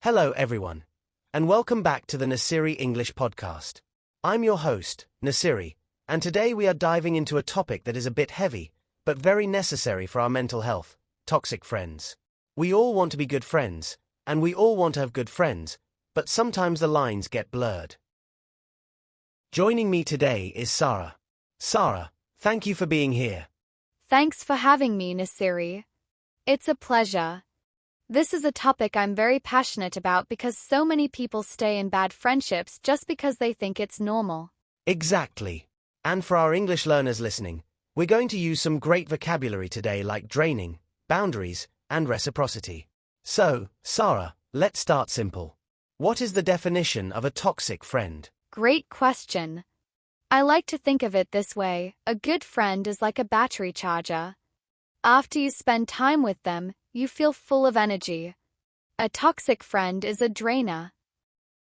Hello everyone, and welcome back to the Naciri English Podcast. I'm your host, Naciri, and today we are diving into a topic that is a bit heavy, but very necessary for our mental health: toxic friends. We all want to be good friends, and we all want to have good friends, but sometimes the lines get blurred. Joining me today is Sara. Sara, thank you for being here. Thanks for having me, Naciri. It's a pleasure. This is a topic I'm very passionate about because so many people stay in bad friendships just because they think it's normal. Exactly. And for our English learners listening, we're going to use some great vocabulary today like draining, boundaries, and reciprocity. So, Sara, let's start simple. What is the definition of a toxic friend? Great question. I like to think of it this way: a good friend is like a battery charger. After you spend time with them, you feel full of energy. A toxic friend is a drainer.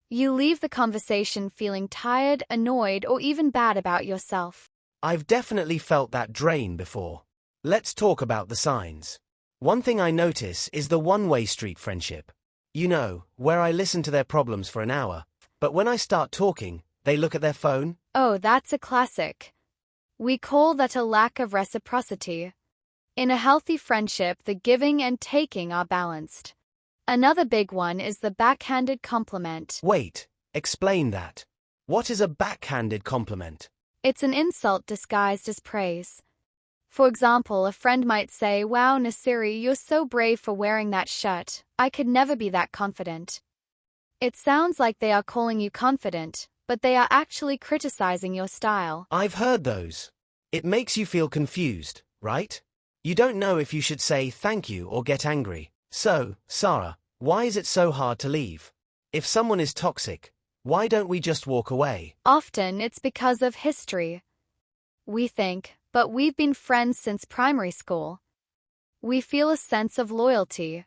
You leave the conversation feeling tired, annoyed, or even bad about yourself. I've definitely felt that drain before. Let's talk about the signs. One thing I notice is the one-way street friendship. You know, where I listen to their problems for an hour, but when I start talking, they look at their phone. Oh, that's a classic. We call that a lack of reciprocity. In a healthy friendship, the giving and taking are balanced. Another big one is the backhanded compliment. Wait, explain that. What is a backhanded compliment? It's an insult disguised as praise. For example, a friend might say, "Wow, Naciri, you're so brave for wearing that shirt. I could never be that confident." It sounds like they are calling you confident, but they are actually criticizing your style. I've heard those. It makes you feel confused, right? You don't know if you should say thank you or get angry. So, Sara, why is it so hard to leave? If someone is toxic, why don't we just walk away? Often it's because of history. We think, but we've been friends since primary school. We feel a sense of loyalty.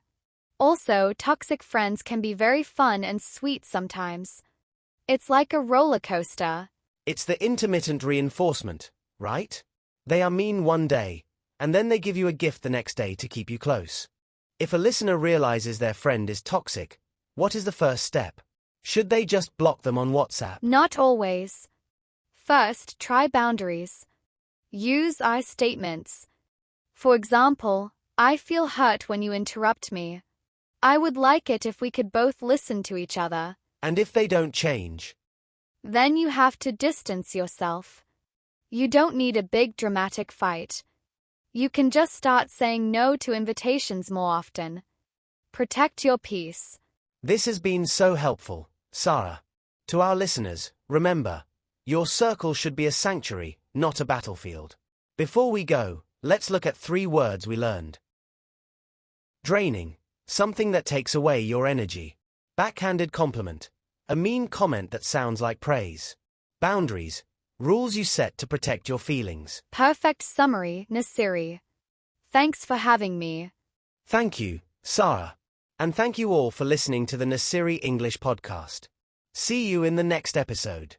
Also, toxic friends can be very fun and sweet sometimes. It's like a roller coaster. It's the intermittent reinforcement, right? They are mean one day, and then they give you a gift the next day to keep you close. If a listener realizes their friend is toxic, what is the first step? Should they just block them on WhatsApp? Not always. First, try boundaries. Use I statements. For example, "I feel hurt when you interrupt me. I would like it if we could both listen to each other." And if they don't change? Then you have to distance yourself. You don't need a big dramatic fight. You can just start saying no to invitations more often. Protect your peace. This has been so helpful, Sara. To our listeners, remember, your circle should be a sanctuary, not a battlefield. Before we go, let's look at 3 words we learned. Draining, something that takes away your energy. Backhanded compliment, a mean comment that sounds like praise. Boundaries, rules you set to protect your feelings. Perfect summary, Naciri. Thanks for having me. Thank you, Sara. And thank you all for listening to the Naciri English Podcast. See you in the next episode.